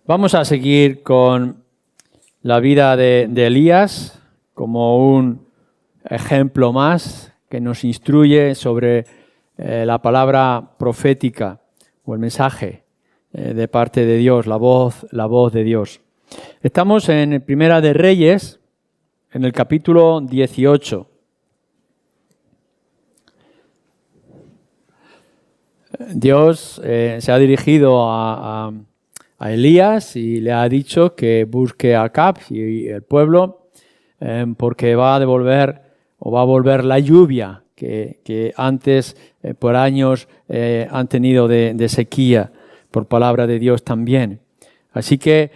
Vamos a seguir con la vida de Elías como un ejemplo más que nos instruye sobre la palabra profética o el mensaje de parte de Dios, la voz de Dios. Estamos en Primera de Reyes, en el capítulo 18. Dios se ha dirigido a Elías y le ha dicho que busque a Acab y el pueblo porque va a volver la lluvia que antes por años han tenido de sequía, por palabra de Dios también. Así que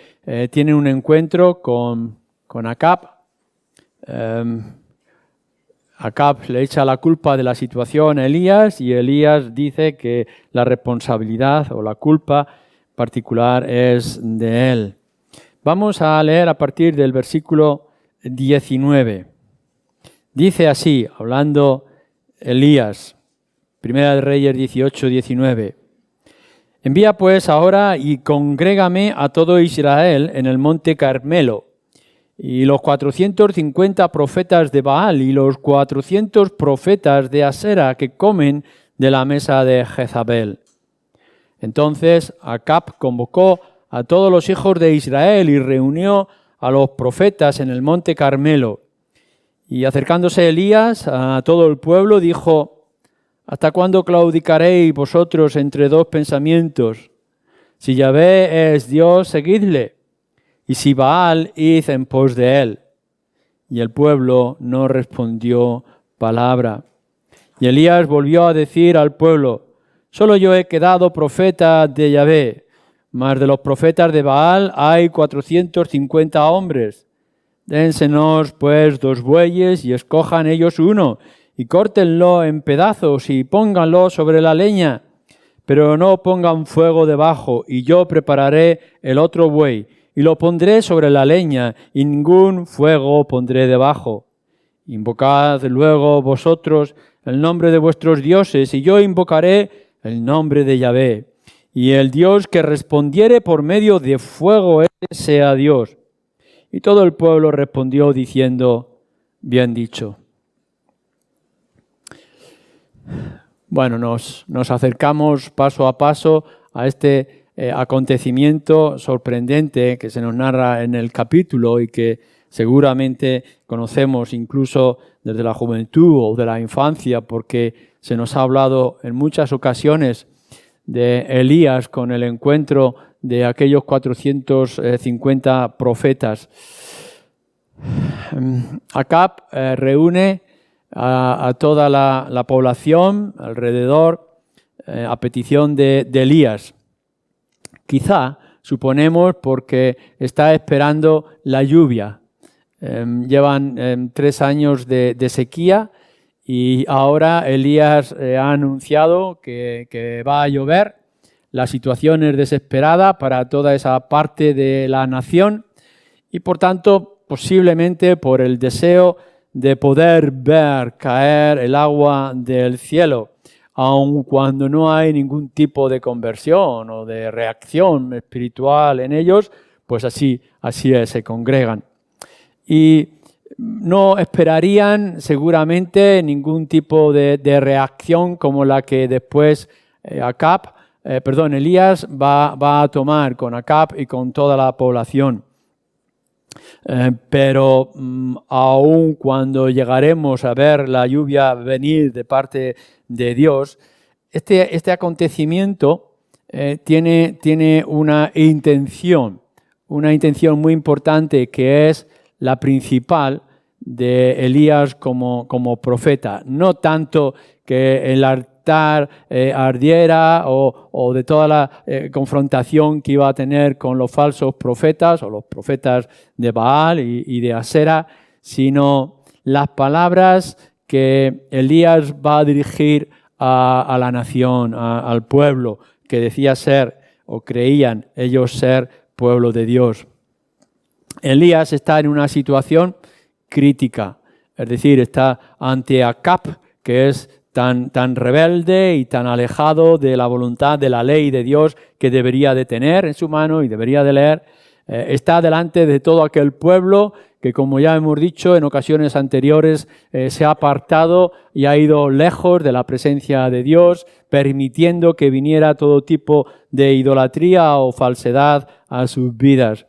tienen un encuentro con Acab. Acab le echa la culpa de la situación a Elías y Elías dice que la responsabilidad o la culpa particular es de él. Vamos a leer a partir del versículo 19. Dice así, hablando Elías, Primera de Reyes 18, 19. Envía pues ahora y congrégame a todo Israel en el monte Carmelo, y los 450 profetas de Baal y los 400 profetas de Asera que comen de la mesa de Jezabel. Entonces Acab convocó a todos los hijos de Israel y reunió a los profetas en el monte Carmelo. Y acercándose Elías a todo el pueblo, dijo: ¿Hasta cuándo claudicaréis vosotros entre dos pensamientos? Si Yahvé es Dios, seguidle, y si Baal, id en pos de él. Y el pueblo no respondió palabra. Y Elías volvió a decir al pueblo: solo yo he quedado profeta de Yahvé, mas de los profetas de Baal hay 450 hombres. Dénsenos pues 2 bueyes y escojan ellos uno, y córtenlo en pedazos y pónganlo sobre la leña, pero no pongan fuego debajo, y yo prepararé el otro buey, y lo pondré sobre la leña, y ningún fuego pondré debajo. Invocad luego vosotros el nombre de vuestros dioses, y yo invocaré el nombre de Yahvé, y el Dios que respondiere por medio de fuego, ese sea Dios. Y todo el pueblo respondió diciendo: bien dicho. Bueno, nos acercamos paso a paso a este acontecimiento sorprendente que se nos narra en el capítulo y que seguramente conocemos incluso desde la juventud o de la infancia, porque se nos ha hablado en muchas ocasiones de Elías con el encuentro de aquellos 450 profetas. Acab reúne a toda la población alrededor a petición de Elías. Quizá, suponemos, porque está esperando la lluvia. Llevan 3 años de sequía y ahora Elías ha anunciado que va a llover. La situación es desesperada para toda esa parte de la nación y, por tanto, posiblemente por el deseo de poder ver caer el agua del cielo, aun cuando no hay ningún tipo de conversión o de reacción espiritual en ellos, pues así es, se congregan. Y no esperarían seguramente ningún tipo de reacción como la que después Elías va a tomar con Acab y con toda la población. Pero aun cuando llegaremos a ver la lluvia venir de parte de Dios, este acontecimiento tiene una intención muy importante, que es la principal de Elías como profeta. No tanto que el altar ardiera o de toda la confrontación que iba a tener con los falsos profetas o los profetas de Baal y de Asera, sino las palabras que Elías va a dirigir a la nación, al pueblo, que decía ser o creían ellos ser pueblo de Dios. Elías está en una situación crítica, es decir, está ante Acab, que es tan rebelde y tan alejado de la voluntad de la ley de Dios que debería de tener en su mano y debería de leer, está delante de todo aquel pueblo que, como ya hemos dicho en ocasiones anteriores, se ha apartado y ha ido lejos de la presencia de Dios, permitiendo que viniera todo tipo de idolatría o falsedad a sus vidas.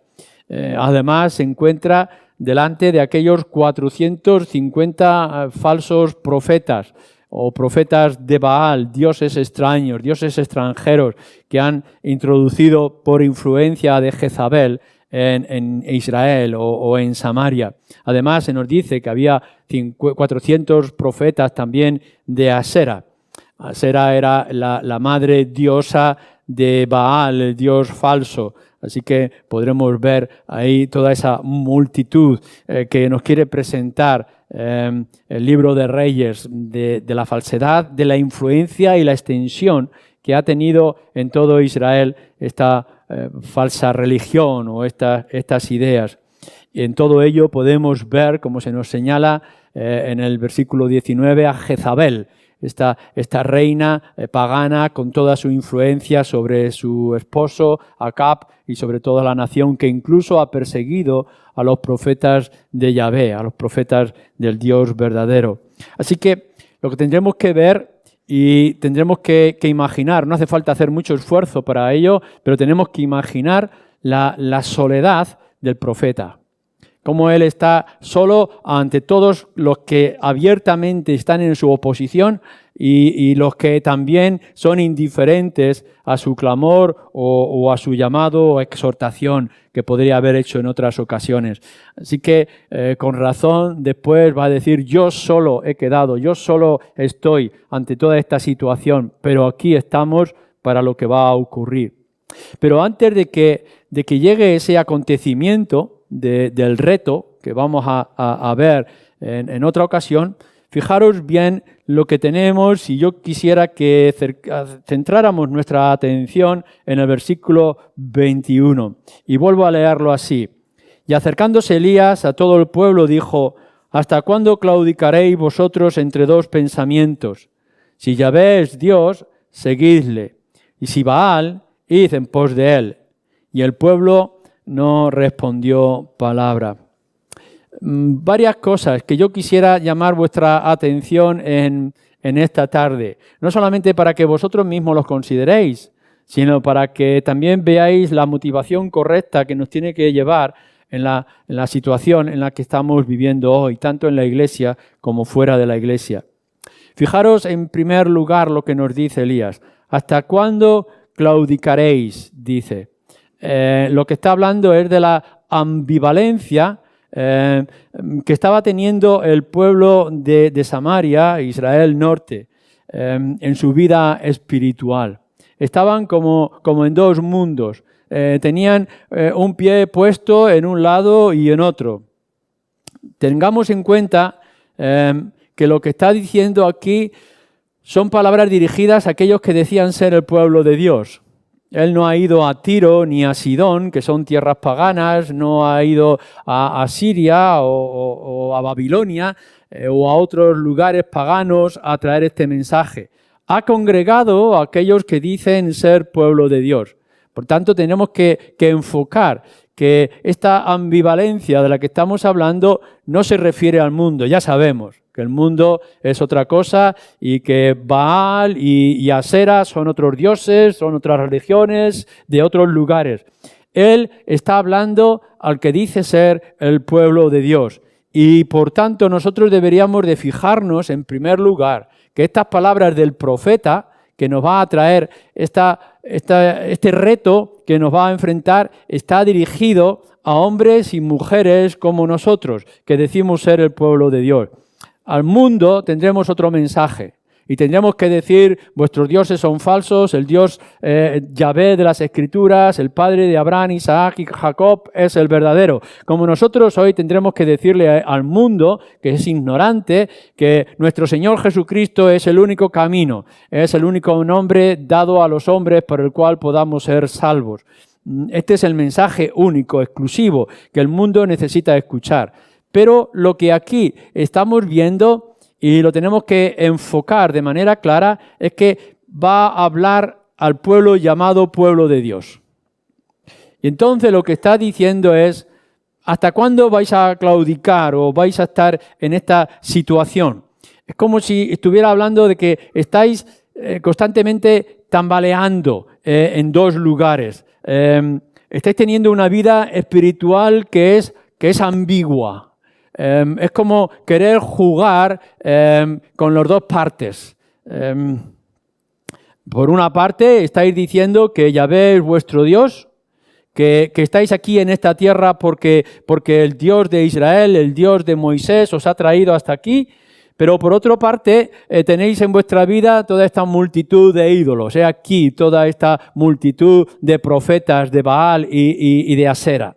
Además, se encuentra delante de aquellos 450 falsos profetas o profetas de Baal, dioses extraños, dioses extranjeros que han introducido por influencia de Jezabel en Israel o en Samaria. Además, se nos dice que había 400 profetas también de Asera. Asera era la madre diosa de Baal, el dios falso. Así que podremos ver ahí toda esa multitud que nos quiere presentar el libro de Reyes, de la falsedad, de la influencia y la extensión que ha tenido en todo Israel esta falsa religión o estas ideas. Y en todo ello podemos ver, como se nos señala en el versículo 19, a Jezabel, esta reina pagana con toda su influencia sobre su esposo Acab y sobre toda la nación, que incluso ha perseguido a los profetas de Yahvé, a los profetas del Dios verdadero. Así que lo que tendremos que ver y tendremos que imaginar, no hace falta hacer mucho esfuerzo para ello, pero tenemos que imaginar la soledad del profeta. Cómo él está solo ante todos los que abiertamente están en su oposición y los que también son indiferentes a su clamor o a su llamado o exhortación que podría haber hecho en otras ocasiones. Así que con razón después va a decir: yo solo he quedado, yo solo estoy ante toda esta situación, pero aquí estamos para lo que va a ocurrir. Pero antes de que llegue ese acontecimiento del reto que vamos a ver en otra ocasión, fijaros bien lo que tenemos, y yo quisiera que centráramos nuestra atención en el versículo 21. Y vuelvo a leerlo así. Y acercándose Elías a todo el pueblo dijo: ¿hasta cuándo claudicaréis vosotros entre dos pensamientos? Si Yahvé es Dios, seguidle, y si Baal, id en pos de él. Y el pueblo no respondió palabra. Varias cosas que yo quisiera llamar vuestra atención en esta tarde. No solamente para que vosotros mismos los consideréis, sino para que también veáis la motivación correcta que nos tiene que llevar en la situación en la que estamos viviendo hoy, tanto en la iglesia como fuera de la iglesia. Fijaros en primer lugar lo que nos dice Elías. ¿Hasta cuándo claudicaréis? Dice. Lo que está hablando es de la ambivalencia que estaba teniendo el pueblo de Samaria, Israel Norte, en su vida espiritual. Estaban como en dos mundos. Tenían un pie puesto en un lado y en otro. Tengamos en cuenta que lo que está diciendo aquí son palabras dirigidas a aquellos que decían ser el pueblo de Dios. Él no ha ido a Tiro ni a Sidón, que son tierras paganas, no ha ido a Siria o a Babilonia o a otros lugares paganos a traer este mensaje. Ha congregado a aquellos que dicen ser pueblo de Dios. Por tanto, tenemos que enfocar que esta ambivalencia de la que estamos hablando no se refiere al mundo. Ya sabemos que el mundo es otra cosa y que Baal y Asera son otros dioses, son otras religiones de otros lugares. Él está hablando al que dice ser el pueblo de Dios. Y por tanto nosotros deberíamos de fijarnos en primer lugar que estas palabras del profeta que nos va a traer este reto que nos va a enfrentar está dirigido a hombres y mujeres como nosotros, que decimos ser el pueblo de Dios. Al mundo tendremos otro mensaje y tendremos que decir: vuestros dioses son falsos, el Dios Yahvé de las Escrituras, el Padre de Abraham, Isaac y Jacob es el verdadero. Como nosotros hoy tendremos que decirle al mundo, que es ignorante, que nuestro Señor Jesucristo es el único camino, es el único nombre dado a los hombres por el cual podamos ser salvos. Este es el mensaje único, exclusivo, que el mundo necesita escuchar. Pero lo que aquí estamos viendo y lo tenemos que enfocar de manera clara, es que va a hablar al pueblo llamado pueblo de Dios. Y entonces lo que está diciendo es, ¿hasta cuándo vais a claudicar o vais a estar en esta situación? Es como si estuviera hablando de que estáis constantemente tambaleando en dos lugares. Estáis teniendo una vida espiritual que es ambigua. Es como querer jugar con las dos partes. Por una parte, estáis diciendo que Yahvé es vuestro Dios, que estáis aquí en esta tierra porque el Dios de Israel, el Dios de Moisés os ha traído hasta aquí, pero por otra parte tenéis en vuestra vida toda esta multitud de ídolos, aquí toda esta multitud de profetas de Baal y de Asera.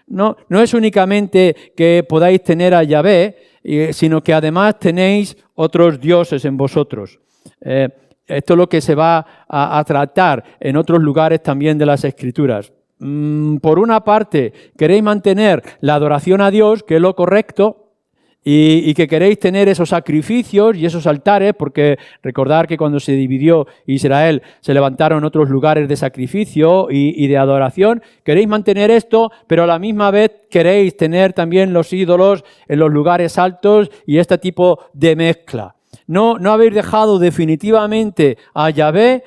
No es únicamente que podáis tener a Yahvé, sino que además tenéis otros dioses en vosotros. Esto es lo que se va a tratar en otros lugares también de las Escrituras. Por una parte, queréis mantener la adoración a Dios, que es lo correcto, y que queréis tener esos sacrificios y esos altares, porque recordar que cuando se dividió Israel se levantaron otros lugares de sacrificio y de adoración. Queréis mantener esto, pero a la misma vez queréis tener también los ídolos en los lugares altos y este tipo de mezcla. No habéis dejado definitivamente a Yahvé,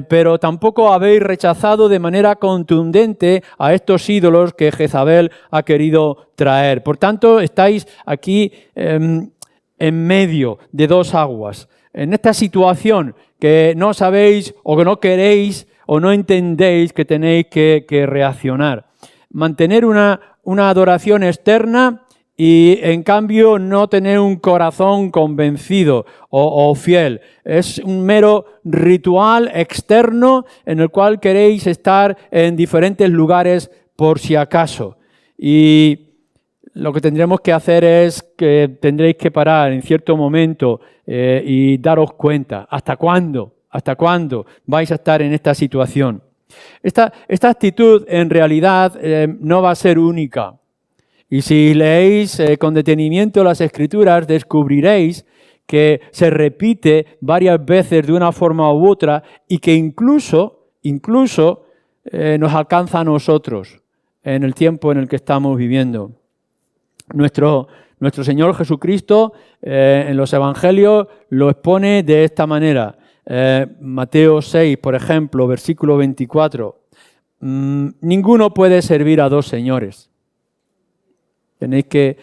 pero tampoco habéis rechazado de manera contundente a estos ídolos que Jezabel ha querido traer. Por tanto, estáis aquí en medio de dos aguas. En esta situación que no sabéis o que no queréis o no entendéis que tenéis que reaccionar. Mantener una adoración externa y en cambio no tener un corazón convencido o fiel. Es un mero ritual externo en el cual queréis estar en diferentes lugares por si acaso. Y lo que tendremos que hacer es que tendréis que parar en cierto momento y daros cuenta. ¿Hasta cuándo? ¿Hasta cuándo vais a estar en esta situación? Esta actitud en realidad no va a ser única. Y si leéis con detenimiento las Escrituras, descubriréis que se repite varias veces de una forma u otra y que incluso nos alcanza a nosotros en el tiempo en el que estamos viviendo. Nuestro Señor Jesucristo en los Evangelios lo expone de esta manera. Mateo 6, por ejemplo, versículo 24. Ninguno puede servir a dos señores. Tenéis que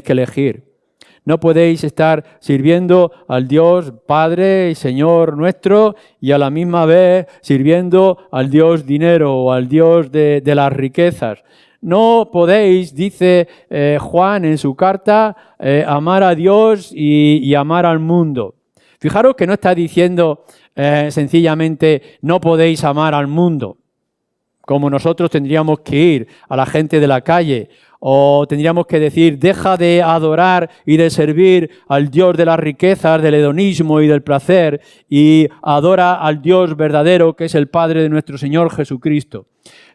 elegir. No podéis estar sirviendo al Dios Padre y Señor nuestro y a la misma vez sirviendo al Dios dinero o al Dios de las riquezas. No podéis, dice Juan en su carta, amar a Dios y amar al mundo. Fijaros que no está diciendo sencillamente no podéis amar al mundo, como nosotros tendríamos que ir a la gente de la calle. O tendríamos que decir, deja de adorar y de servir al Dios de las riquezas, del hedonismo y del placer, y adora al Dios verdadero, que es el Padre de nuestro Señor Jesucristo.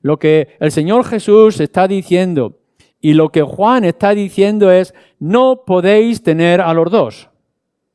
Lo que el Señor Jesús está diciendo y lo que Juan está diciendo es, no podéis tener a los dos.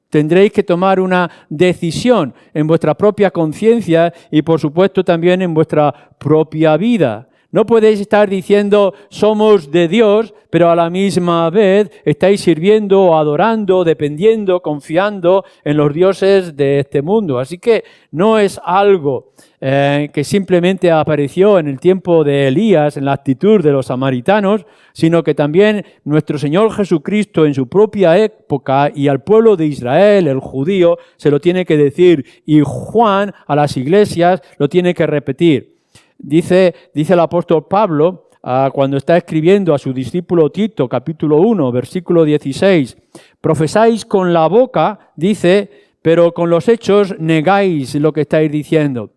Tendréis que tomar una decisión en vuestra propia conciencia y, por supuesto, también en vuestra propia vida. No podéis estar diciendo somos de Dios, pero a la misma vez estáis sirviendo, adorando, dependiendo, confiando en los dioses de este mundo. Así que no es algo que simplemente apareció en el tiempo de Elías, en la actitud de los samaritanos, sino que también nuestro Señor Jesucristo en su propia época y al pueblo de Israel, el judío, se lo tiene que decir. Y Juan a las iglesias lo tiene que repetir. Dice el apóstol Pablo, cuando está escribiendo a su discípulo Tito, capítulo 1, versículo 16, profesáis con la boca, dice, pero con los hechos negáis lo que estáis diciendo.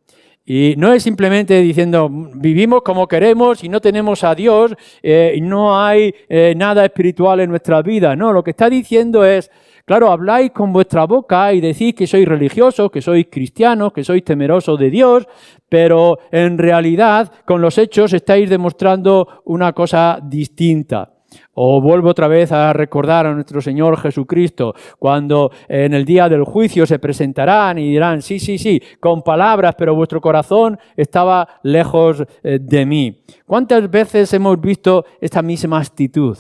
Y no es simplemente diciendo, vivimos como queremos y no tenemos a Dios y no hay nada espiritual en nuestra vida. No, lo que está diciendo es, claro, habláis con vuestra boca y decís que sois religiosos, que sois cristianos, que sois temerosos de Dios, pero en realidad con los hechos estáis demostrando una cosa distinta. O vuelvo otra vez a recordar a nuestro Señor Jesucristo, cuando en el día del juicio se presentarán y dirán, sí, con palabras, pero vuestro corazón estaba lejos de mí. ¿Cuántas veces hemos visto esta misma actitud?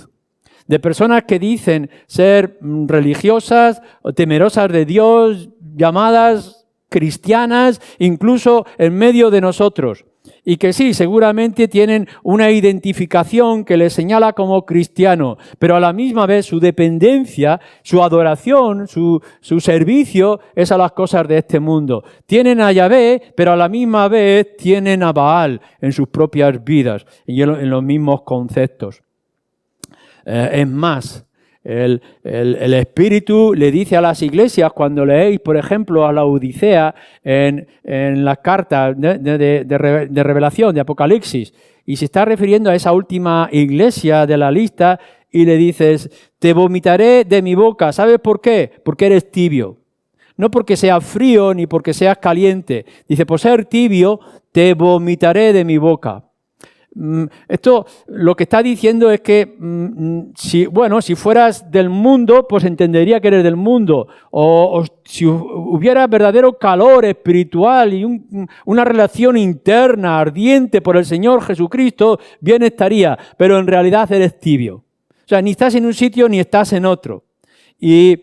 De personas que dicen ser religiosas o temerosas de Dios, llamadas cristianas, incluso en medio de nosotros. Y que sí, seguramente tienen una identificación que les señala como cristiano, pero a la misma vez su dependencia, su adoración, su servicio es a las cosas de este mundo. Tienen a Yahvé, pero a la misma vez tienen a Baal en sus propias vidas y en los mismos conceptos. Es más, el Espíritu le dice a las iglesias, cuando leéis, por ejemplo, a la Odisea en las cartas de Revelación, de Apocalipsis, y se está refiriendo a esa última iglesia de la lista, y le dices, te vomitaré de mi boca. ¿Sabes por qué? Porque eres tibio. No porque seas frío ni porque seas caliente. Dice, por ser tibio, te vomitaré de mi boca. Esto lo que está diciendo es que si fueras del mundo, pues entendería que eres del mundo. O si hubiera verdadero calor espiritual y una relación interna, ardiente por el Señor Jesucristo, bien estaría. Pero en realidad eres tibio. O sea, ni estás en un sitio ni estás en otro. Y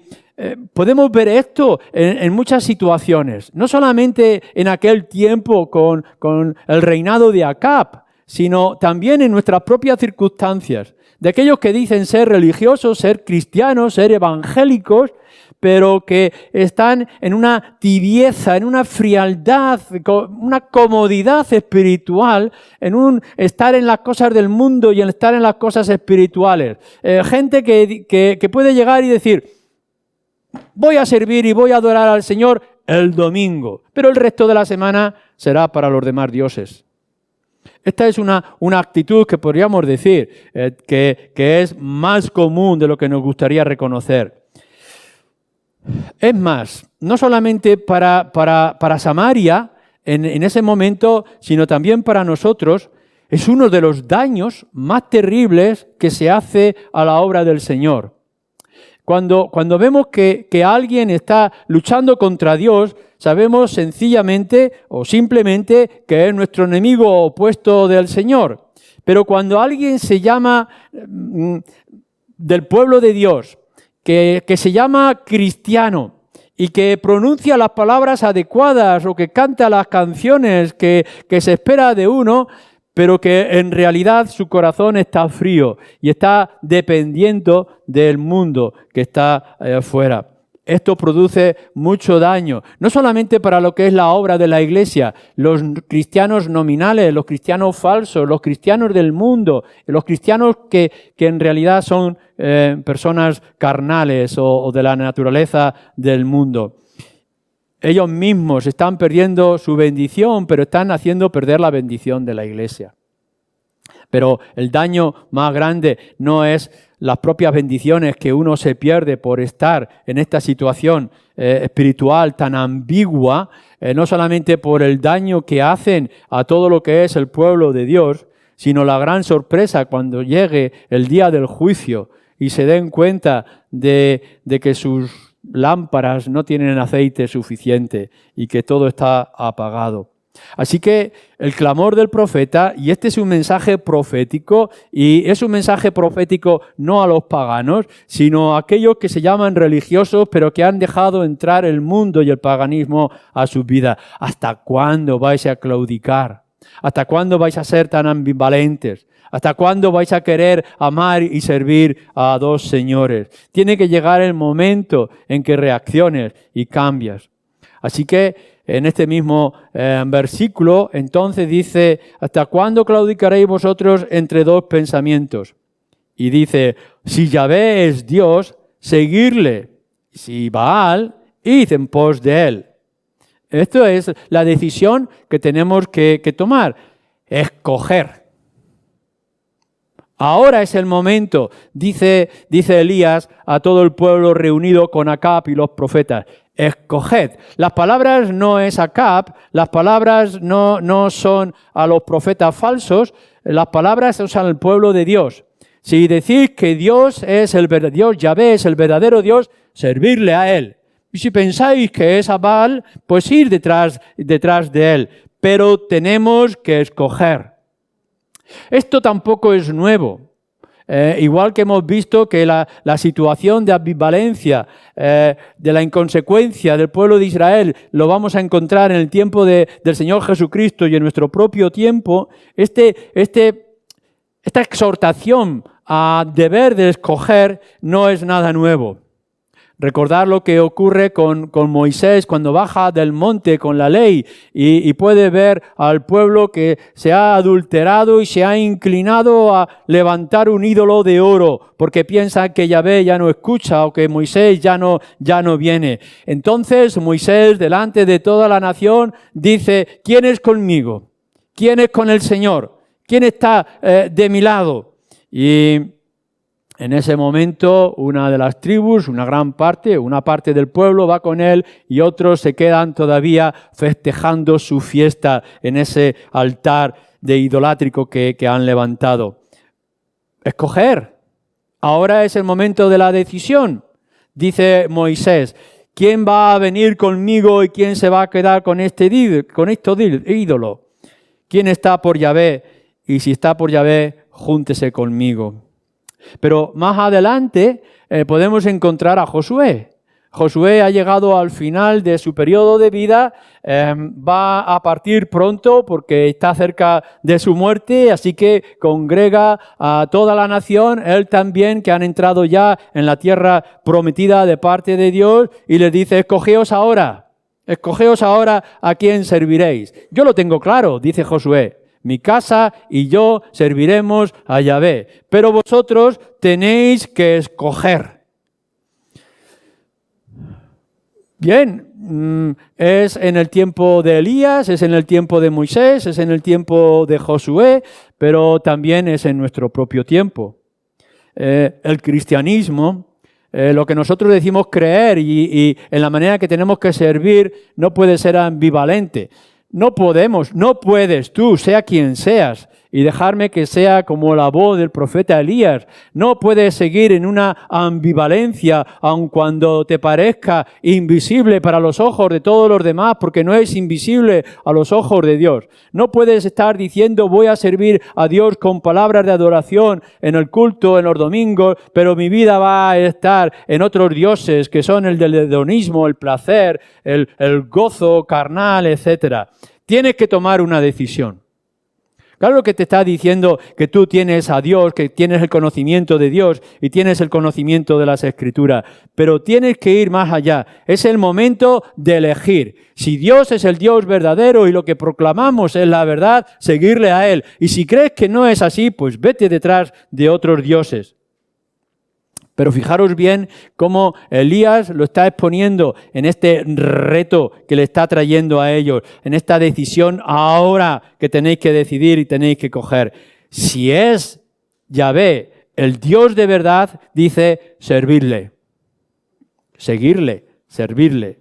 podemos ver esto en muchas situaciones. No solamente en aquel tiempo con el reinado de Acab, sino también en nuestras propias circunstancias, de aquellos que dicen ser religiosos, ser cristianos, ser evangélicos, pero que están en una tibieza, en una frialdad, una comodidad espiritual, en un estar en las cosas del mundo y en estar en las cosas espirituales. Gente que puede llegar y decir, voy a servir y voy a adorar al Señor el domingo, pero el resto de la semana será para los demás dioses. Esta es una actitud que podríamos decir que es más común de lo que nos gustaría reconocer. Es más, no solamente para Samaria en ese momento, sino también para nosotros, es uno de los daños más terribles que se hace a la obra del Señor. Cuando vemos que alguien está luchando contra Dios, sabemos sencillamente o simplemente que es nuestro enemigo opuesto del Señor. Pero cuando alguien se llama del pueblo de Dios, que se llama cristiano y que pronuncia las palabras adecuadas o que canta las canciones que se espera de uno, pero que en realidad su corazón está frío y está dependiendo del mundo que está afuera. Esto produce mucho daño, no solamente para lo que es la obra de la Iglesia, los cristianos nominales, los cristianos falsos, los cristianos del mundo, los cristianos que en realidad son personas carnales o de la naturaleza del mundo. Ellos mismos están perdiendo su bendición, pero están haciendo perder la bendición de la Iglesia. Pero el daño más grande no es las propias bendiciones que uno se pierde por estar en esta situación espiritual tan ambigua, no solamente por el daño que hacen a todo lo que es el pueblo de Dios, sino la gran sorpresa cuando llegue el día del juicio y se den cuenta de que sus lámparas no tienen aceite suficiente y que todo está apagado. Así que el clamor del profeta, y este es un mensaje profético, y es un mensaje profético no a los paganos, sino a aquellos que se llaman religiosos, pero que han dejado entrar el mundo y el paganismo a su vida. ¿Hasta cuándo vais a claudicar? ¿Hasta cuándo vais a ser tan ambivalentes? ¿Hasta cuándo vais a querer amar y servir a dos señores? Tiene que llegar el momento en que reacciones y cambias. Así que en este mismo versículo, entonces dice, ¿hasta cuándo claudicaréis vosotros entre dos pensamientos? Y dice, si Yahvé es Dios, seguirle. Si Baal, id en pos de él. Esto es la decisión que tenemos que tomar, escoger. Ahora es el momento, dice Elías a todo el pueblo reunido con Acab y los profetas. Escoged. Las palabras no es Acab, las palabras no son a los profetas falsos, las palabras son al pueblo de Dios. Si decís que Dios es el verdadero Dios, Yahvé es el verdadero Dios, servirle a Él. Y si pensáis que es a Baal, pues ir detrás de Él. Pero tenemos que escoger. Esto tampoco es nuevo. Igual que hemos visto que la situación de ambivalencia, de la inconsecuencia del pueblo de Israel, lo vamos a encontrar en el tiempo del Señor Jesucristo y en nuestro propio tiempo, esta exhortación a deber de escoger no es nada nuevo. Recordar lo que ocurre con Moisés cuando baja del monte con la ley y puede ver al pueblo que se ha adulterado y se ha inclinado a levantar un ídolo de oro porque piensa que Yahvé ya no escucha o que Moisés ya no viene. Entonces Moisés, delante de toda la nación, dice: ¿quién es conmigo? ¿Quién es con el Señor? ¿Quién está de mi lado? Y en ese momento, una de las tribus, una parte del pueblo va con él y otros se quedan todavía festejando su fiesta en ese altar de idolátrico que han levantado. Escoger. Ahora es el momento de la decisión. Dice Moisés: ¿quién va a venir conmigo y quién se va a quedar con este ídolo? ¿Quién está por Yahvé? Y si está por Yahvé, júntese conmigo. Pero más adelante podemos encontrar a Josué. Josué ha llegado al final de su periodo de vida, va a partir pronto porque está cerca de su muerte, así que congrega a toda la nación, él también, que han entrado ya en la tierra prometida de parte de Dios, y les dice: escogeos ahora a quién serviréis. Yo lo tengo claro, dice Josué. Mi casa y yo serviremos a Yahvé, pero vosotros tenéis que escoger. Bien, es en el tiempo de Elías, es en el tiempo de Moisés, es en el tiempo de Josué, pero también es en nuestro propio tiempo. El cristianismo, lo que nosotros decimos creer y en la manera que tenemos que servir, no puede ser ambivalente. No puedes tú, sea quien seas, y dejarme que sea como la voz del profeta Elías. No puedes seguir en una ambivalencia, aun cuando te parezca invisible para los ojos de todos los demás, porque no es invisible a los ojos de Dios. No puedes estar diciendo: voy a servir a Dios con palabras de adoración en el culto, en los domingos, pero mi vida va a estar en otros dioses que son el del hedonismo, el placer, el gozo carnal, etc. Tienes que tomar una decisión. Claro que te está diciendo que tú tienes a Dios, que tienes el conocimiento de Dios y tienes el conocimiento de las Escrituras, pero tienes que ir más allá. Es el momento de elegir. Si Dios es el Dios verdadero y lo que proclamamos es la verdad, seguirle a Él. Y si crees que no es así, pues vete detrás de otros dioses. Pero fijaros bien cómo Elías lo está exponiendo en este reto que le está trayendo a ellos, en esta decisión ahora que tenéis que decidir y tenéis que coger. Si es Yahvé, el Dios de verdad, dice: servirle, seguirle, servirle.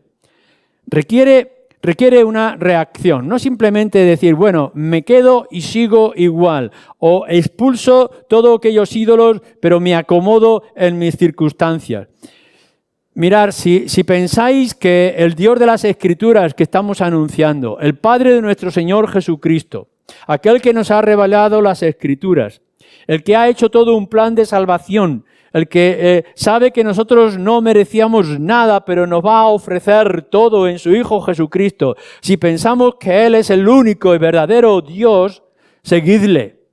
Requiere una reacción, no simplemente decir: bueno, me quedo y sigo igual, o expulso todos aquellos ídolos, pero me acomodo en mis circunstancias. Mirad, si pensáis que el Dios de las Escrituras que estamos anunciando, el Padre de nuestro Señor Jesucristo, aquel que nos ha revelado las Escrituras, el que ha hecho todo un plan de salvación, el que sabe que nosotros no merecíamos nada, pero nos va a ofrecer todo en su Hijo Jesucristo. Si pensamos que Él es el único y verdadero Dios, seguidle.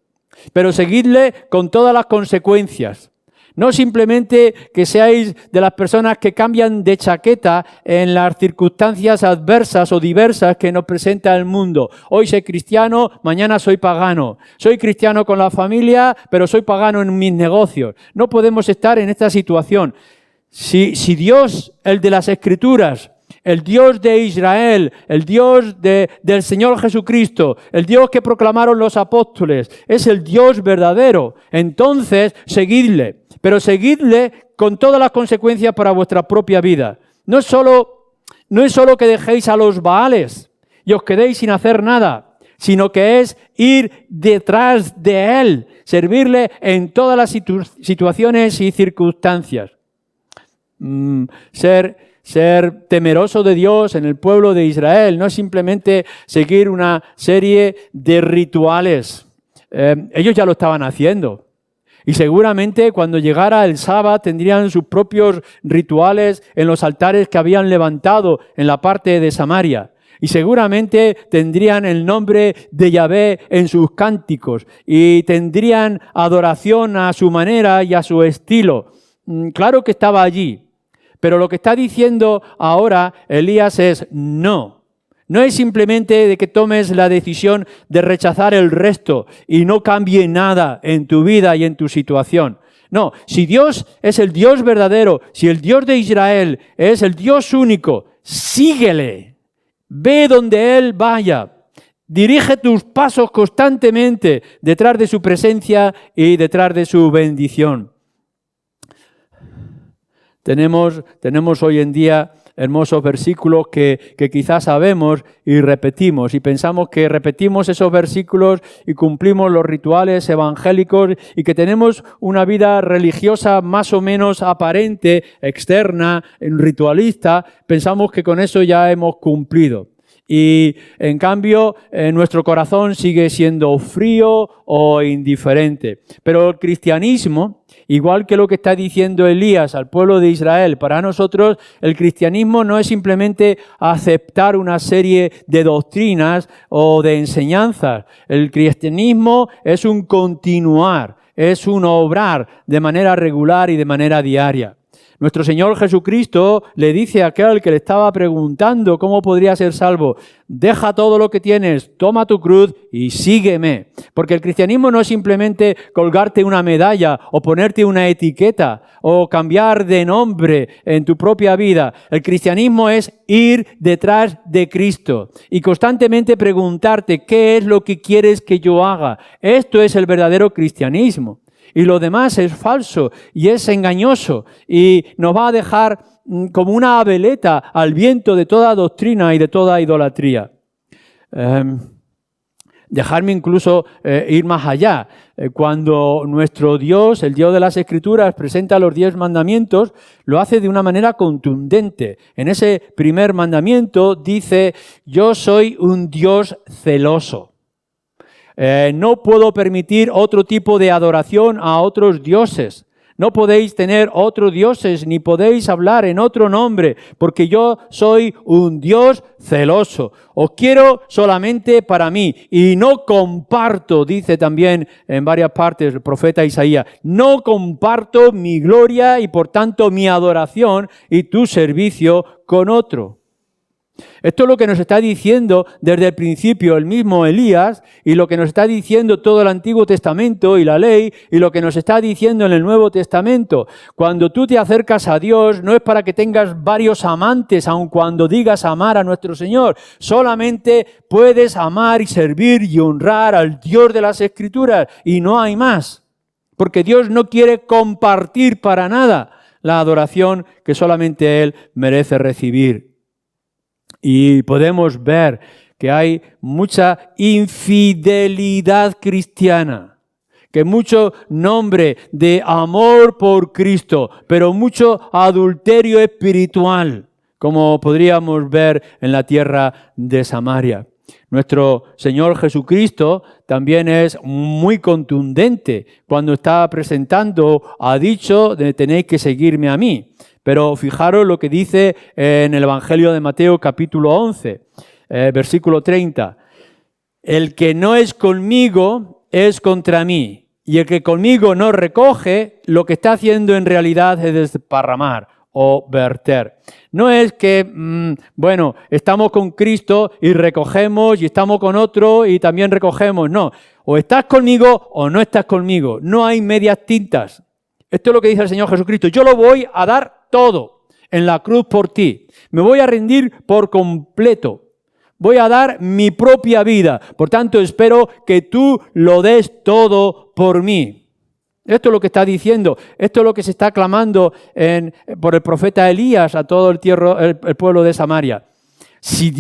Pero seguidle con todas las consecuencias. No simplemente que seáis de las personas que cambian de chaqueta en las circunstancias adversas o diversas que nos presenta el mundo. Hoy soy cristiano, mañana soy pagano. Soy cristiano con la familia, pero soy pagano en mis negocios. No podemos estar en esta situación. Si Dios, el de las Escrituras, el Dios de Israel, el Dios del Señor Jesucristo, el Dios que proclamaron los apóstoles, es el Dios verdadero, entonces seguidle. Pero seguidle con todas las consecuencias para vuestra propia vida. No es solo que dejéis a los Baales y os quedéis sin hacer nada. sino que es ir detrás de Él, servirle en todas las situaciones y circunstancias. Ser temeroso de Dios en el pueblo de Israel no es simplemente seguir una serie de rituales. Ellos ya lo estaban haciendo. Y seguramente cuando llegara el sábado tendrían sus propios rituales en los altares que habían levantado en la parte de Samaria. Y seguramente tendrían el nombre de Yahvé en sus cánticos y tendrían adoración a su manera y a su estilo. Claro que estaba allí, pero lo que está diciendo ahora Elías es no. No es simplemente de que tomes la decisión de rechazar el resto y no cambie nada en tu vida y en tu situación. No, si Dios es el Dios verdadero, si el Dios de Israel es el Dios único, síguele. Ve donde Él vaya. Dirige tus pasos constantemente detrás de su presencia y detrás de su bendición. Tenemos hoy en día hermosos versículos que quizás sabemos y repetimos. Y pensamos que repetimos esos versículos y cumplimos los rituales evangélicos y que tenemos una vida religiosa más o menos aparente, externa, ritualista. Pensamos que con eso ya hemos cumplido. Y en cambio, nuestro corazón sigue siendo frío o indiferente. Pero el cristianismo, igual que lo que está diciendo Elías al pueblo de Israel, para nosotros el cristianismo no es simplemente aceptar una serie de doctrinas o de enseñanzas. El cristianismo es un continuar, es un obrar de manera regular y de manera diaria. Nuestro Señor Jesucristo le dice a aquel que le estaba preguntando cómo podría ser salvo: deja todo lo que tienes, toma tu cruz y sígueme. Porque el cristianismo no es simplemente colgarte una medalla o ponerte una etiqueta o cambiar de nombre en tu propia vida. El cristianismo es ir detrás de Cristo y constantemente preguntarte qué es lo que quieres que yo haga. Esto es el verdadero cristianismo. Y lo demás es falso y es engañoso y nos va a dejar como una veleta al viento de toda doctrina y de toda idolatría. Dejarme incluso ir más allá. Cuando nuestro Dios, el Dios de las Escrituras, presenta los 10 mandamientos, lo hace de una manera contundente. En ese primer mandamiento dice: yo soy un Dios celoso. No puedo permitir otro tipo de adoración a otros dioses. No podéis tener otros dioses, ni podéis hablar en otro nombre, porque yo soy un Dios celoso. Os quiero solamente para mí y no comparto, dice también en varias partes el profeta Isaías, no comparto mi gloria y por tanto mi adoración y tu servicio con otro. Esto es lo que nos está diciendo desde el principio el mismo Elías y lo que nos está diciendo todo el Antiguo Testamento y la ley y lo que nos está diciendo en el Nuevo Testamento. Cuando tú te acercas a Dios no es para que tengas varios amantes, aun cuando digas amar a nuestro Señor. Solamente puedes amar y servir y honrar al Dios de las Escrituras y no hay más. Porque Dios no quiere compartir para nada la adoración que solamente Él merece recibir. Y podemos ver que hay mucha infidelidad cristiana, que mucho nombre de amor por Cristo, pero mucho adulterio espiritual, como podríamos ver en la tierra de Samaria. Nuestro Señor Jesucristo también es muy contundente cuando está presentando, ha dicho, tenéis que seguirme a mí. Pero fijaros lo que dice en el Evangelio de Mateo capítulo 11, versículo 30. El que no es conmigo es contra mí, y el que conmigo no recoge, lo que está haciendo en realidad es desparramar o verter. No es que, estamos con Cristo y recogemos y estamos con otro y también recogemos. No, o estás conmigo o no estás conmigo. No hay medias tintas. Esto es lo que dice el Señor Jesucristo. Yo lo voy a dar todo en la cruz por ti. Me voy a rendir por completo. Voy a dar mi propia vida. Por tanto, espero que tú lo des todo por mí. Esto es lo que está diciendo. Esto es lo que se está clamando por el profeta Elías a todo el pueblo de Samaria. Si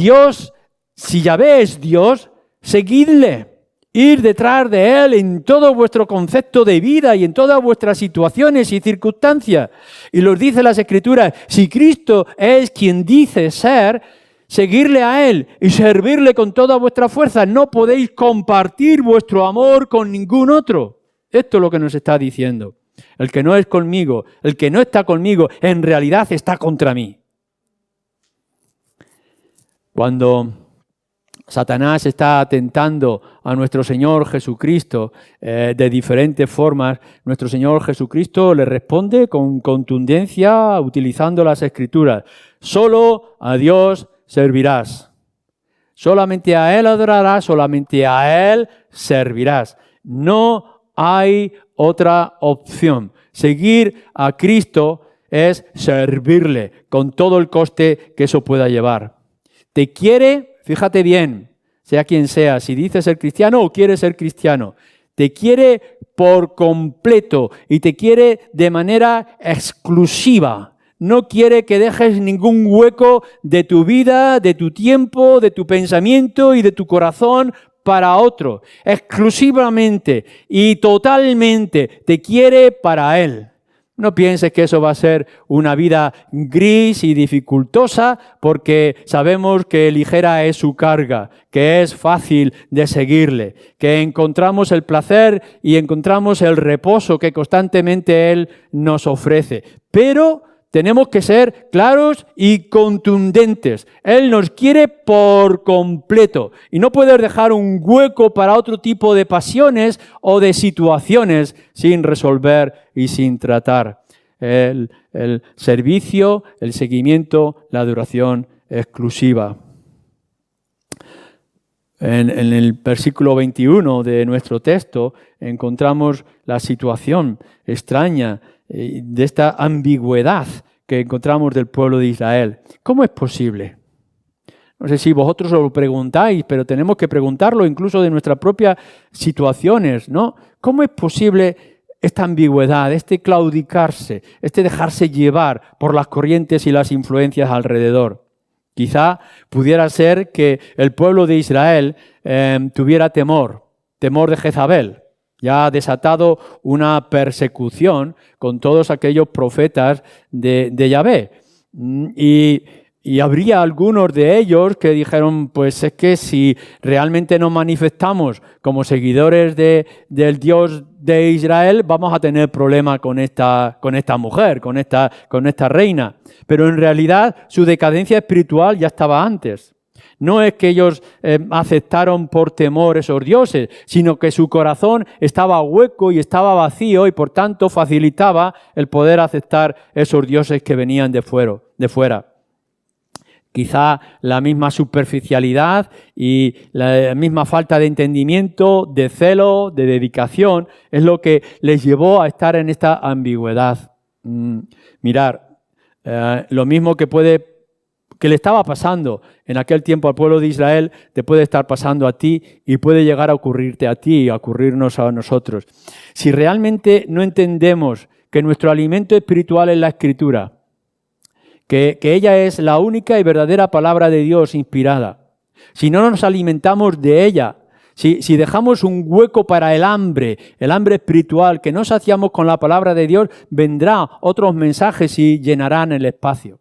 Yahvé es Dios, seguidle, ir detrás de Él en todo vuestro concepto de vida y en todas vuestras situaciones y circunstancias. Y los dice las Escrituras, si Cristo es quien dice ser, seguirle a Él y servirle con toda vuestra fuerza. No podéis compartir vuestro amor con ningún otro. Esto es lo que nos está diciendo. El que no es conmigo, el que no está conmigo, en realidad está contra mí. Cuando Satanás está tentando a nuestro Señor Jesucristo de diferentes formas, nuestro Señor Jesucristo le responde con contundencia utilizando las Escrituras. Solo a Dios servirás. Solamente a Él adorarás, solamente a Él servirás. No hay otra opción. Seguir a Cristo es servirle con todo el coste que eso pueda llevar. Te quiere, fíjate bien, sea quien sea, si dices ser cristiano o quieres ser cristiano, te quiere por completo y te quiere de manera exclusiva. No quiere que dejes ningún hueco de tu vida, de tu tiempo, de tu pensamiento y de tu corazón para otro. Exclusivamente y totalmente te quiere para Él. No pienses que eso va a ser una vida gris y dificultosa, porque sabemos que ligera es su carga, que es fácil de seguirle, que encontramos el placer y encontramos el reposo que constantemente Él nos ofrece. Pero tenemos que ser claros y contundentes. Él nos quiere por completo y no puedes dejar un hueco para otro tipo de pasiones o de situaciones sin resolver y sin tratar. El servicio, el seguimiento, la adoración exclusiva. En el versículo 21 de nuestro texto encontramos la situación extraña de esta ambigüedad que encontramos del pueblo de Israel. ¿Cómo es posible? No sé si vosotros os lo preguntáis, pero tenemos que preguntarlo incluso de nuestras propias situaciones, ¿no? ¿Cómo es posible esta ambigüedad, este claudicarse, este dejarse llevar por las corrientes y las influencias alrededor? Quizá pudiera ser que el pueblo de Israel tuviera temor de Jezabel. Ya ha desatado una persecución con todos aquellos profetas de Yahvé. Y habría algunos de ellos que dijeron, pues es que si realmente nos manifestamos como seguidores del Dios de Israel, vamos a tener problemas con esta mujer, con esta reina. Pero en realidad su decadencia espiritual ya estaba antes. No es que ellos aceptaron por temor esos dioses, sino que su corazón estaba hueco y estaba vacío y por tanto facilitaba el poder aceptar esos dioses que venían de fuera. Quizá la misma superficialidad y la misma falta de entendimiento, de celo, de dedicación, es lo que les llevó a estar en esta ambigüedad. Mirar, lo mismo que le estaba pasando en aquel tiempo al pueblo de Israel, te puede estar pasando a ti y puede llegar a ocurrirte a ti y a ocurrirnos a nosotros. Si realmente no entendemos que nuestro alimento espiritual es la Escritura, que ella es la única y verdadera palabra de Dios inspirada, si no nos alimentamos de ella, si dejamos un hueco para el hambre espiritual, que no saciamos con la palabra de Dios, vendrán otros mensajes y llenarán el espacio.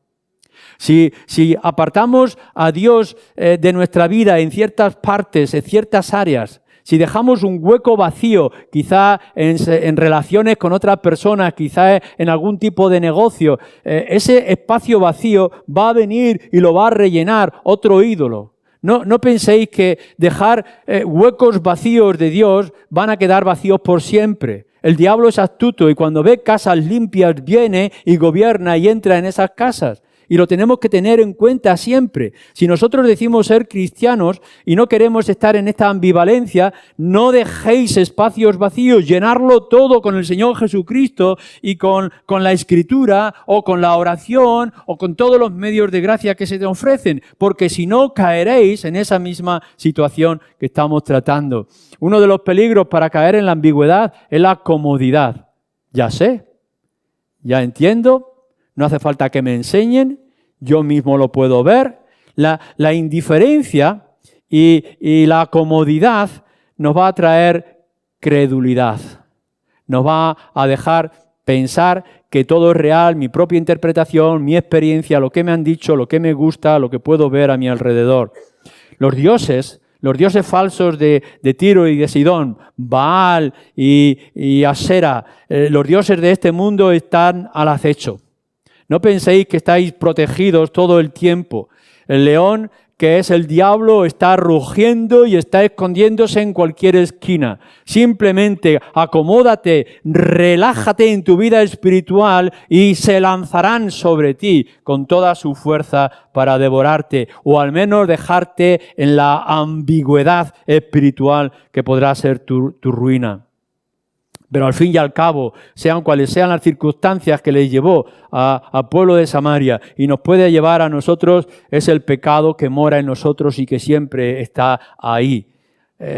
Si apartamos a Dios de nuestra vida en ciertas partes, en ciertas áreas, si dejamos un hueco vacío, quizá en relaciones con otras personas, quizá en algún tipo de negocio, ese espacio vacío va a venir y lo va a rellenar otro ídolo. No penséis que dejar huecos vacíos de Dios van a quedar vacíos por siempre. El diablo es astuto y cuando ve casas limpias viene y gobierna y entra en esas casas. Y lo tenemos que tener en cuenta siempre. Si nosotros decimos ser cristianos y no queremos estar en esta ambivalencia, no dejéis espacios vacíos, llenarlo todo con el Señor Jesucristo y con la Escritura o con la oración o con todos los medios de gracia que se te ofrecen, porque si no caeréis en esa misma situación que estamos tratando. Uno de los peligros para caer en la ambigüedad es la comodidad. Ya sé, ya entiendo. No hace falta que me enseñen, yo mismo lo puedo ver. La indiferencia y la comodidad nos va a traer credulidad. Nos va a dejar pensar que todo es real, mi propia interpretación, mi experiencia, lo que me han dicho, lo que me gusta, lo que puedo ver a mi alrededor. Los dioses falsos de Tiro y de Sidón, Baal y Asera, los dioses de este mundo están al acecho. No penséis que estáis protegidos todo el tiempo. El león, que es el diablo, está rugiendo y está escondiéndose en cualquier esquina. Simplemente acomódate, relájate en tu vida espiritual y se lanzarán sobre ti con toda su fuerza para devorarte, o al menos dejarte en la ambigüedad espiritual que podrá ser tu ruina. Pero al fin y al cabo, sean cuales sean las circunstancias que les llevó al pueblo de Samaria y nos puede llevar a nosotros, es el pecado que mora en nosotros y que siempre está ahí.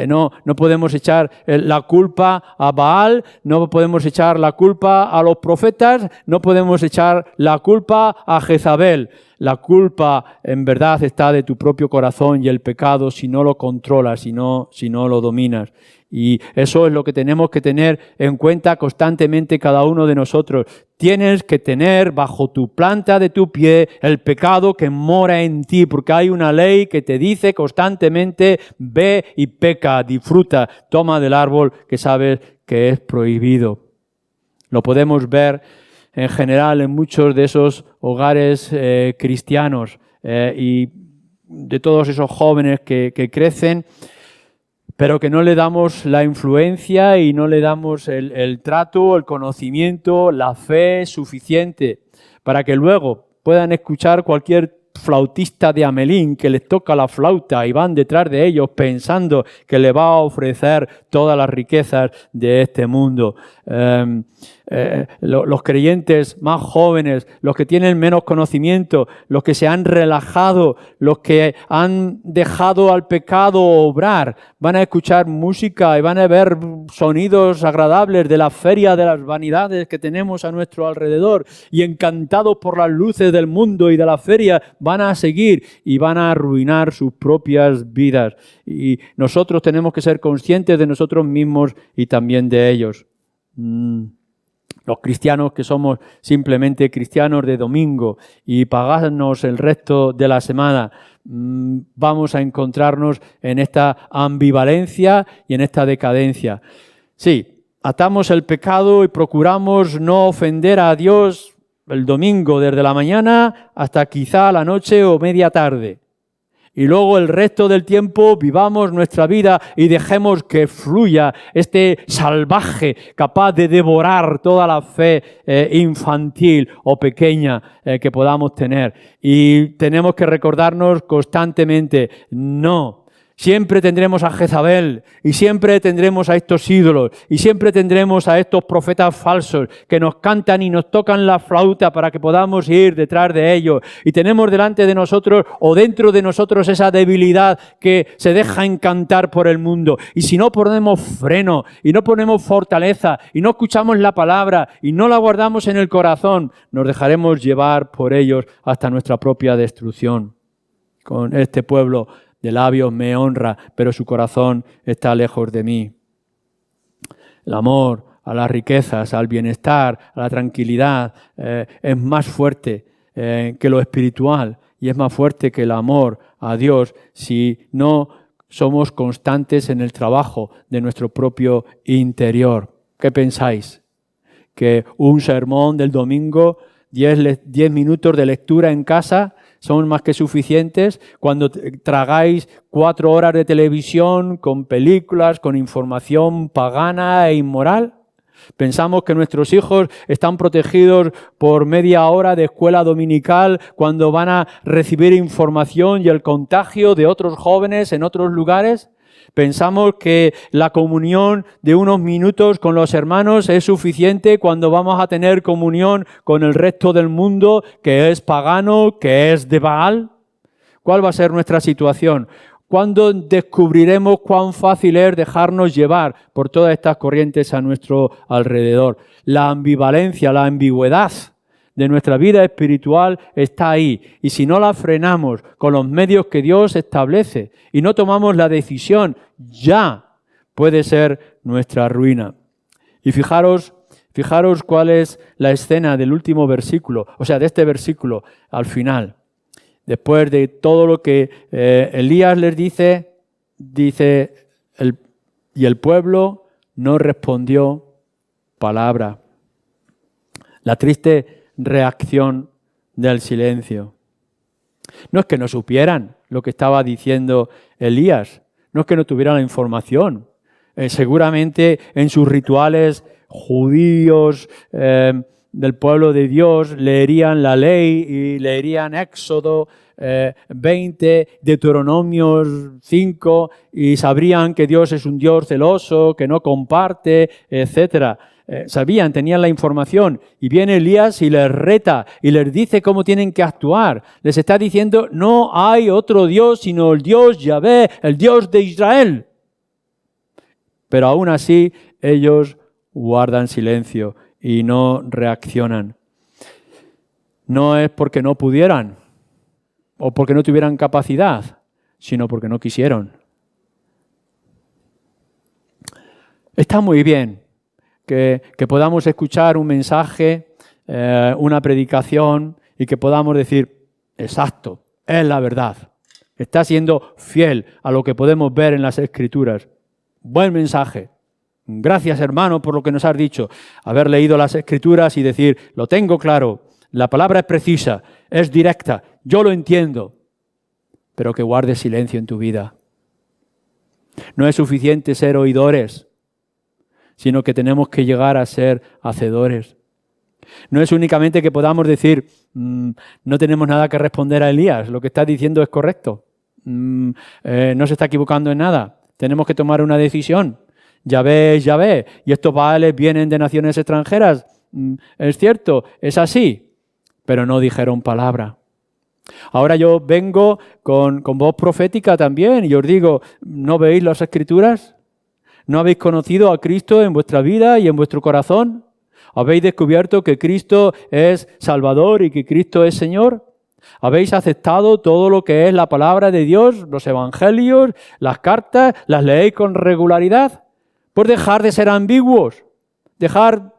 No podemos echar la culpa a Baal, no podemos echar la culpa a los profetas, no podemos echar la culpa a Jezabel. La culpa en verdad está de tu propio corazón y el pecado si no lo controlas, si no lo dominas. Y eso es lo que tenemos que tener en cuenta constantemente cada uno de nosotros. Tienes que tener bajo tu planta de tu pie el pecado que mora en ti, porque hay una ley que te dice constantemente, ve y peca, disfruta, toma del árbol que sabes que es prohibido. Lo podemos ver en general en muchos de esos hogares cristianos y de todos esos jóvenes que crecen, pero que no le damos la influencia y no le damos el trato, el conocimiento, la fe suficiente para que luego puedan escuchar cualquier flautista de Amelín que les toca la flauta y van detrás de ellos pensando que le va a ofrecer todas las riquezas de este mundo. Los creyentes más jóvenes, los que tienen menos conocimiento, los que se han relajado, los que han dejado al pecado obrar, van a escuchar música y van a ver sonidos agradables de la feria de las vanidades que tenemos a nuestro alrededor y encantados por las luces del mundo y de la feria van a seguir y van a arruinar sus propias vidas. Y nosotros tenemos que ser conscientes de nosotros mismos y también de ellos. Los cristianos que somos simplemente cristianos de domingo y paganos el resto de la semana, vamos a encontrarnos en esta ambivalencia y en esta decadencia. Sí, atamos el pecado y procuramos no ofender a Dios el domingo desde la mañana hasta quizá la noche o media tarde. Y luego el resto del tiempo vivamos nuestra vida y dejemos que fluya este salvaje capaz de devorar toda la fe infantil o pequeña que podamos tener. Y tenemos que recordarnos constantemente, no. Siempre tendremos a Jezabel y siempre tendremos a estos ídolos y siempre tendremos a estos profetas falsos que nos cantan y nos tocan la flauta para que podamos ir detrás de ellos. Y tenemos delante de nosotros o dentro de nosotros esa debilidad que se deja encantar por el mundo. Y si no ponemos freno y no ponemos fortaleza y no escuchamos la palabra y no la guardamos en el corazón, nos dejaremos llevar por ellos hasta nuestra propia destrucción. Con este pueblo de labios me honra, pero su corazón está lejos de mí. El amor a las riquezas, al bienestar, a la tranquilidad, es más fuerte que lo espiritual y es más fuerte que el amor a Dios si no somos constantes en el trabajo de nuestro propio interior. ¿Qué pensáis? ¿Que un sermón del domingo, 10 minutos de lectura en casa, son más que suficientes cuando tragáis 4 horas de televisión con películas, con información pagana e inmoral? Pensamos que nuestros hijos están protegidos por media hora de escuela dominical cuando van a recibir información y el contagio de otros jóvenes en otros lugares. Pensamos que la comunión de unos minutos con los hermanos es suficiente cuando vamos a tener comunión con el resto del mundo que es pagano, que es de Baal. ¿Cuál va a ser nuestra situación? ¿Cuándo descubriremos cuán fácil es dejarnos llevar por todas estas corrientes a nuestro alrededor? La ambivalencia, la ambigüedad de nuestra vida espiritual está ahí. Y si no la frenamos con los medios que Dios establece y no tomamos la decisión, ya puede ser nuestra ruina. Y fijaros cuál es la escena del último versículo, o sea, de este versículo al final. Después de todo lo que Elías les dice, y el pueblo no respondió palabra. La triste reacción del silencio. No es que no supieran lo que estaba diciendo Elías, no es que no tuvieran la información. Seguramente en sus rituales judíos del pueblo de Dios leerían la ley y leerían Éxodo 20, Deuteronomios 5 y sabrían que Dios es un Dios celoso, que no comparte, etcétera. Sabían, tenían la información y viene Elías y les reta y les dice cómo tienen que actuar. Les está diciendo, no hay otro Dios sino el Dios Yahvé, el Dios de Israel. Pero aún así ellos guardan silencio y no reaccionan. No es porque no pudieran o porque no tuvieran capacidad, sino porque no quisieron. Está muy bien que podamos escuchar un mensaje, una predicación y que podamos decir, exacto, es la verdad. Está siendo fiel a lo que podemos ver en las Escrituras. Buen mensaje. Gracias, hermano, por lo que nos has dicho. Haber leído las Escrituras y decir, lo tengo claro, la palabra es precisa, es directa, yo lo entiendo, pero que guardes silencio en tu vida. No es suficiente ser oidores, sino que tenemos que llegar a ser hacedores. No es únicamente que podamos decir, no tenemos nada que responder a Elías, lo que está diciendo es correcto, no se está equivocando en nada, tenemos que tomar una decisión. Yahvé es Yahvé, y estos baales vienen de naciones extranjeras. Es cierto, es así, pero no dijeron palabra. Ahora yo vengo con voz profética también y os digo, ¿no veis las Escrituras? ¿No habéis conocido a Cristo en vuestra vida y en vuestro corazón? ¿Habéis descubierto que Cristo es Salvador y que Cristo es Señor? ¿Habéis aceptado todo lo que es la palabra de Dios, los evangelios, las cartas? ¿Las leéis con regularidad? Pues dejar de ser ambiguos, dejar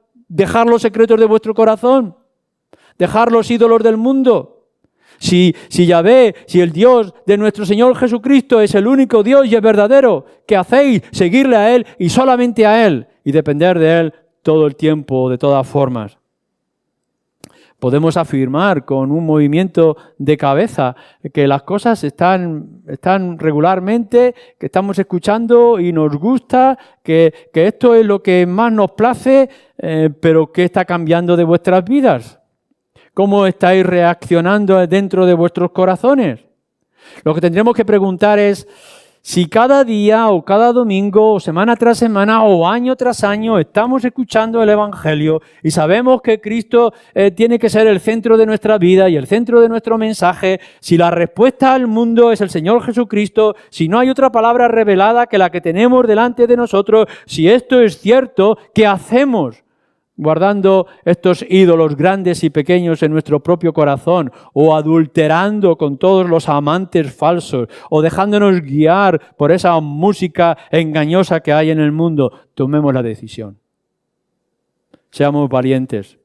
los secretos de vuestro corazón, dejar los ídolos del mundo. Si Yahvé, si el Dios de nuestro Señor Jesucristo es el único Dios y es verdadero, ¿qué hacéis? Seguirle a Él y solamente a Él y depender de Él todo el tiempo, de todas formas. Podemos afirmar con un movimiento de cabeza que las cosas están regularmente, que estamos escuchando y nos gusta, que esto es lo que más nos place, pero ¿qué está cambiando de vuestras vidas? ¿Cómo estáis reaccionando dentro de vuestros corazones? Lo que tendremos que preguntar es si cada día o cada domingo o semana tras semana o año tras año estamos escuchando el Evangelio y sabemos que Cristo tiene que ser el centro de nuestra vida y el centro de nuestro mensaje, si la respuesta al mundo es el Señor Jesucristo, si no hay otra palabra revelada que la que tenemos delante de nosotros, si esto es cierto, ¿qué hacemos? Guardando estos ídolos grandes y pequeños en nuestro propio corazón, o adulterando con todos los amantes falsos, o dejándonos guiar por esa música engañosa que hay en el mundo. Tomemos la decisión. Seamos valientes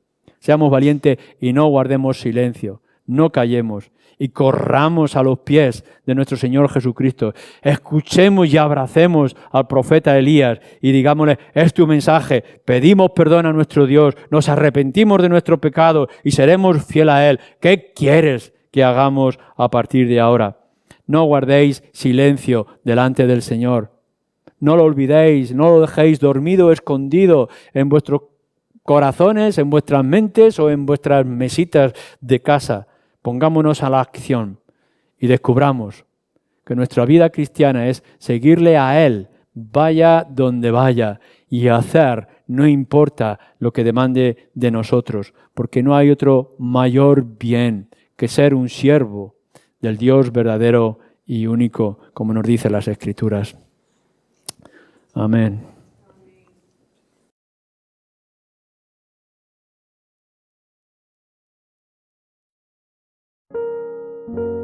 y no guardemos silencio, no callemos y corramos a los pies de nuestro Señor Jesucristo. Escuchemos y abracemos al profeta Elías y digámosle, es tu mensaje, pedimos perdón a nuestro Dios, nos arrepentimos de nuestro pecado y seremos fieles a Él. ¿Qué quieres que hagamos a partir de ahora? No guardéis silencio delante del Señor. No lo olvidéis, no lo dejéis dormido, escondido en vuestros corazones, en vuestras mentes o en vuestras mesitas de casa. Pongámonos a la acción y descubramos que nuestra vida cristiana es seguirle a Él, vaya donde vaya, y hacer, no importa lo que demande de nosotros, porque no hay otro mayor bien que ser un siervo del Dios verdadero y único, como nos dicen las Escrituras. Amén. Dios.